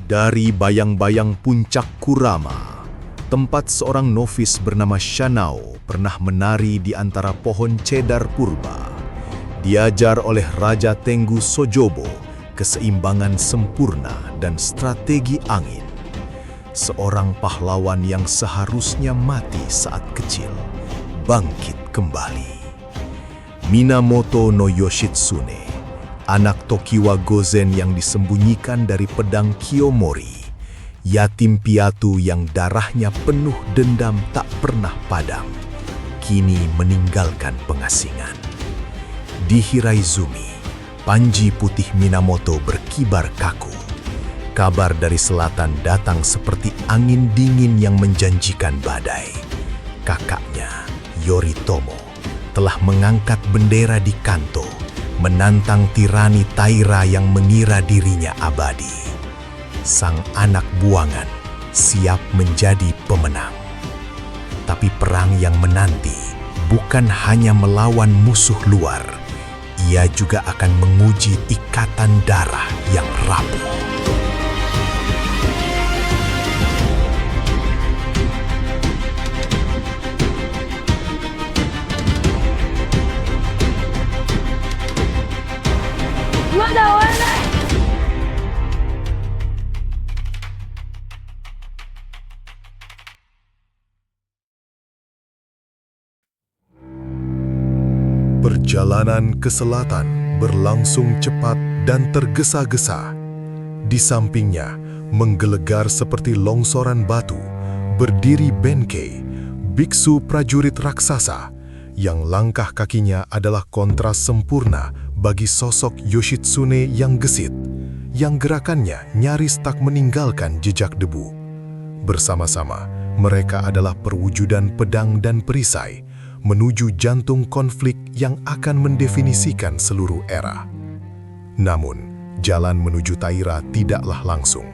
Dari bayang-bayang puncak Kurama, tempat seorang novis bernama Shanao pernah menari di antara pohon cedar purba. Diajar oleh Raja Tenggu Sojobo keseimbangan sempurna dan strategi angin. Seorang pahlawan yang seharusnya mati saat kecil, bangkit kembali. Minamoto no Yoshitsune, anak Tokiwa Gozen yang disembunyikan dari pedang Kiyomori, yatim piatu yang darahnya penuh dendam tak pernah padam, kini meninggalkan pengasingan. Di Hiraizumi, panji putih Minamoto berkibar kaku. Kabar dari selatan datang seperti angin dingin yang menjanjikan badai. Kakaknya, Yoritomo, telah mengangkat bendera di Kanto, menantang tirani Taira yang mengira dirinya abadi. Sang anak buangan siap menjadi pemenang. Tapi perang yang menanti bukan hanya melawan musuh luar, ia juga akan menguji ikatan darah yang rapuh. Perjalanan ke selatan berlangsung cepat dan tergesa-gesa. Di sampingnya, menggelegar seperti longsoran batu, berdiri Benkei, biksu prajurit raksasa, yang langkah kakinya adalah kontras sempurna bagi sosok Yoshitsune yang gesit, yang gerakannya nyaris tak meninggalkan jejak debu. Bersama-sama, mereka adalah perwujudan pedang dan perisai, menuju jantung konflik yang akan mendefinisikan seluruh era. Namun, jalan menuju Taira tidaklah langsung.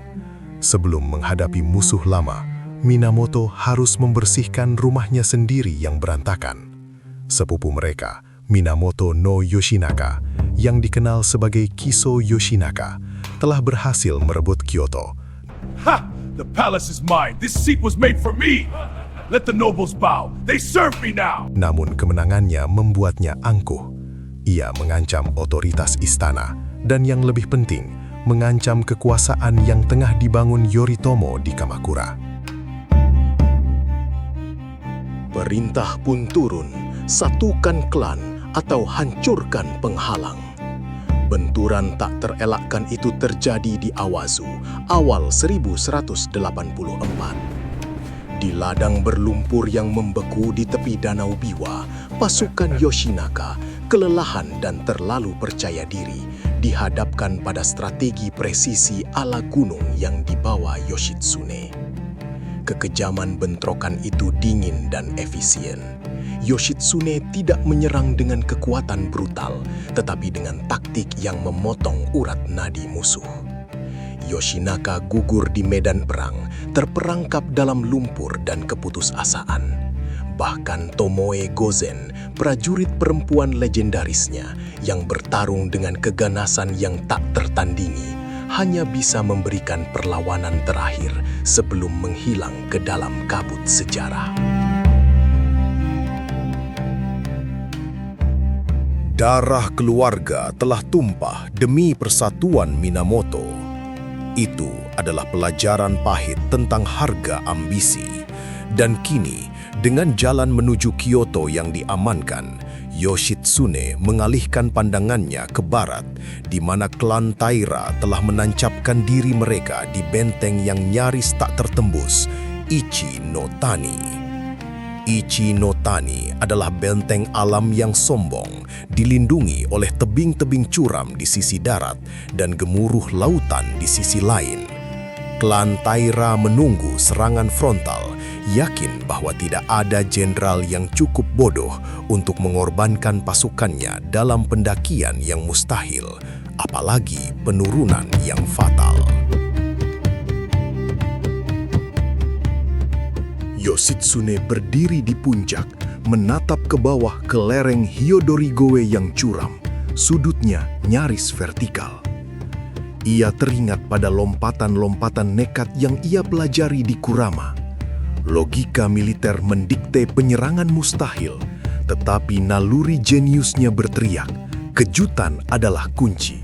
Sebelum menghadapi musuh lama, Minamoto harus membersihkan rumahnya sendiri yang berantakan. Sepupu mereka, Minamoto no Yoshinaka, yang dikenal sebagai Kiso Yoshinaka, telah berhasil merebut Kyoto. Ha! The palace is mine. This seat was made for me. Let the nobles bow. They serve me now. Namun kemenangannya membuatnya angkuh. Ia mengancam otoritas istana dan yang lebih penting, mengancam kekuasaan yang tengah dibangun Yoritomo di Kamakura. Perintah pun turun, satukan klan atau hancurkan penghalang. Benturan tak terelakkan itu terjadi di Awazu awal 1184. Di ladang berlumpur yang membeku di tepi Danau Biwa, pasukan Yoshinaka, kelelahan dan terlalu percaya diri, dihadapkan pada strategi presisi ala gunung yang dibawa Yoshitsune. Kekejaman bentrokan itu dingin dan efisien. Yoshitsune tidak menyerang dengan kekuatan brutal, tetapi dengan taktik yang memotong urat nadi musuh. Yoshinaka gugur di medan perang, terperangkap dalam lumpur dan keputusasaan. Bahkan Tomoe Gozen, prajurit perempuan legendarisnya yang bertarung dengan keganasan yang tak tertandingi, hanya bisa memberikan perlawanan terakhir sebelum menghilang ke dalam kabut sejarah. Darah keluarga telah tumpah demi persatuan Minamoto. Itu adalah pelajaran pahit tentang harga ambisi. Dan kini, dengan jalan menuju Kyoto yang diamankan, Yoshitsune mengalihkan pandangannya ke barat, di mana klan Taira telah menancapkan diri mereka di benteng yang nyaris tak tertembus, Ichi no Tani. Ichi no Tani adalah benteng alam yang sombong, dilindungi oleh tebing-tebing curam di sisi darat dan gemuruh lautan di sisi lain. Klan Taira menunggu serangan frontal, yakin bahwa tidak ada jenderal yang cukup bodoh untuk mengorbankan pasukannya dalam pendakian yang mustahil, apalagi penurunan yang fatal. Yoshitsune berdiri di puncak, menatap ke bawah ke lereng Hyodorigoe yang curam. Sudutnya nyaris vertikal. Ia teringat pada lompatan-lompatan nekat yang ia pelajari di Kurama. Logika militer mendikte penyerangan mustahil, tetapi naluri jeniusnya berteriak, kejutan adalah kunci.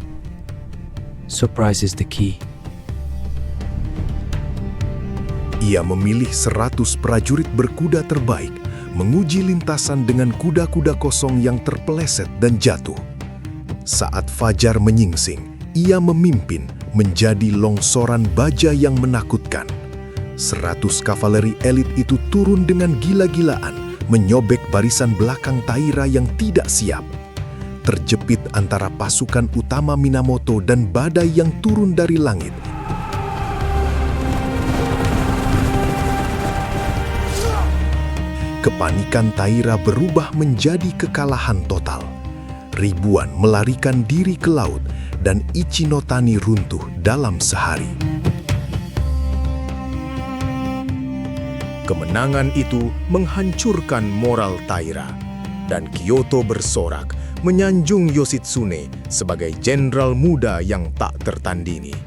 Surprise is the key. Ia memilih 100 prajurit berkuda terbaik, menguji lintasan dengan kuda-kuda kosong yang terpeleset dan jatuh. Saat fajar menyingsing, ia memimpin menjadi longsoran baja yang menakutkan. 100 kavaleri elit itu turun dengan gila-gilaan, menyobek barisan belakang Taira yang tidak siap. Terjepit antara pasukan utama Minamoto dan badai yang turun dari langit. Kepanikan Taira berubah menjadi kekalahan total. Ribuan melarikan diri ke laut dan Ichinotani runtuh dalam sehari. Kemenangan itu menghancurkan moral Taira, dan Kyoto bersorak menyanjung Yoshitsune sebagai jenderal muda yang tak tertandingi.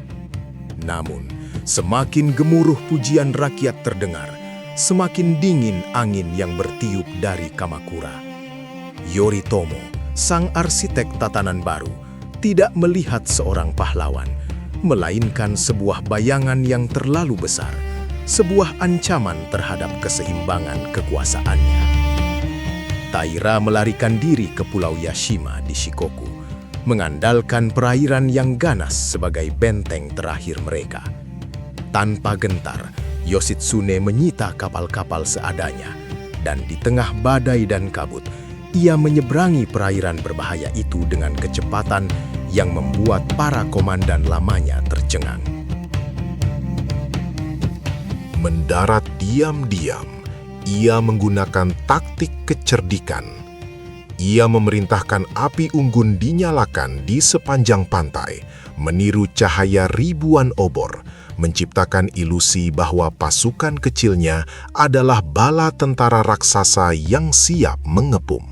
Namun, semakin gemuruh pujian rakyat terdengar, semakin dingin angin yang bertiup dari Kamakura. Yoritomo, sang arsitek tatanan baru, tidak melihat seorang pahlawan, melainkan sebuah bayangan yang terlalu besar, sebuah ancaman terhadap keseimbangan kekuasaannya. Taira melarikan diri ke Pulau Yashima di Shikoku, mengandalkan perairan yang ganas sebagai benteng terakhir mereka. Tanpa gentar, Yoshitsune menyita kapal-kapal seadanya, dan di tengah badai dan kabut, ia menyeberangi perairan berbahaya itu dengan kecepatan yang membuat para komandan lamanya tercengang. Mendarat diam-diam, ia menggunakan taktik kecerdikan. Ia memerintahkan api unggun dinyalakan di sepanjang pantai, meniru cahaya ribuan obor, menciptakan ilusi bahwa pasukan kecilnya adalah bala tentara raksasa yang siap mengepung.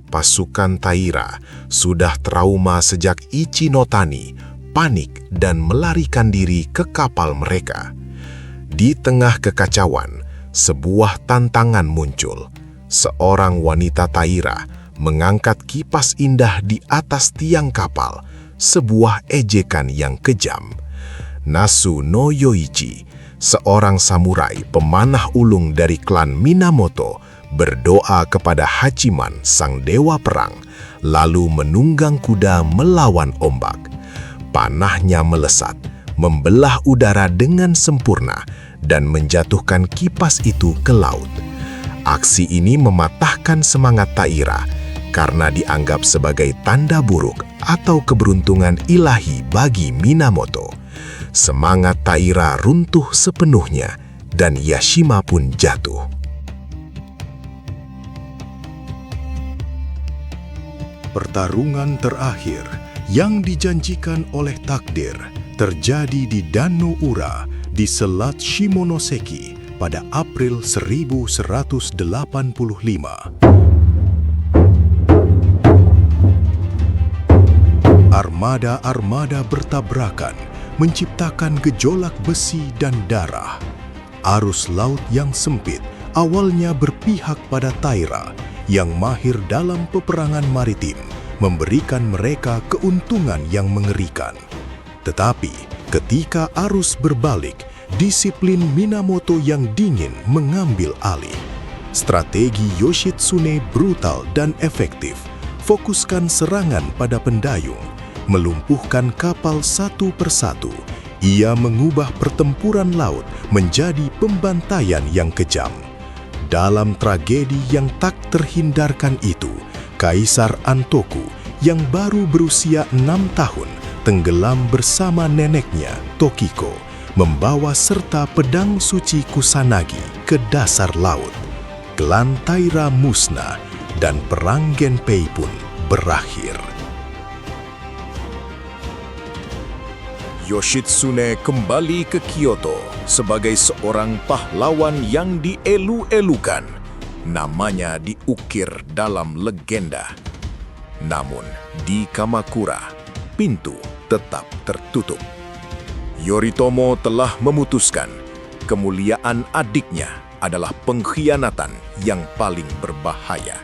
Pasukan Taira sudah trauma sejak Ichinotani panik dan melarikan diri ke kapal mereka. Di tengah kekacauan, sebuah tantangan muncul. Seorang wanita Taira mengangkat kipas indah di atas tiang kapal, sebuah ejekan yang kejam. Nasu no Yoichi, seorang samurai pemanah ulung dari klan Minamoto, berdoa kepada Hachiman, sang dewa perang, lalu menunggang kuda melawan ombak. Panahnya melesat, membelah udara dengan sempurna, dan menjatuhkan kipas itu ke laut. Aksi ini mematahkan semangat Taira, karena dianggap sebagai tanda buruk atau keberuntungan ilahi bagi Minamoto. Semangat Taira runtuh sepenuhnya, dan Yashima pun jatuh. Pertarungan terakhir yang dijanjikan oleh takdir terjadi di Danno Ura di Selat Shimonoseki pada April 1185. Armada-armada bertabrakan, menciptakan gejolak besi dan darah. Arus laut yang sempit awalnya berpihak pada Taira, yang mahir dalam peperangan maritim, memberikan mereka keuntungan yang mengerikan. Tetapi, ketika arus berbalik, disiplin Minamoto yang dingin mengambil alih. Strategi Yoshitsune brutal dan efektif, fokuskan serangan pada pendayung, melumpuhkan kapal satu persatu. Ia mengubah pertempuran laut menjadi pembantaian yang kejam. Dalam tragedi yang tak terhindarkan itu, Kaisar Antoku yang baru berusia 6 tahun tenggelam bersama neneknya, Tokiko, membawa serta pedang suci Kusanagi ke dasar laut. Klan Taira musnah dan perang Genpei pun berakhir. Yoshitsune kembali ke Kyoto sebagai seorang pahlawan yang dielu-elukan. Namanya diukir dalam legenda. Namun, di Kamakura, pintu tetap tertutup. Yoritomo telah memutuskan kemuliaan adiknya adalah pengkhianatan yang paling berbahaya.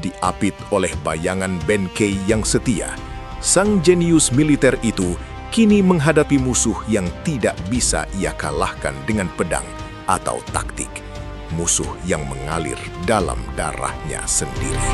Diapit oleh bayangan Benkei yang setia, sang jenius militer itu kini menghadapi musuh yang tidak bisa ia kalahkan dengan pedang atau taktik, musuh yang mengalir dalam darahnya sendiri.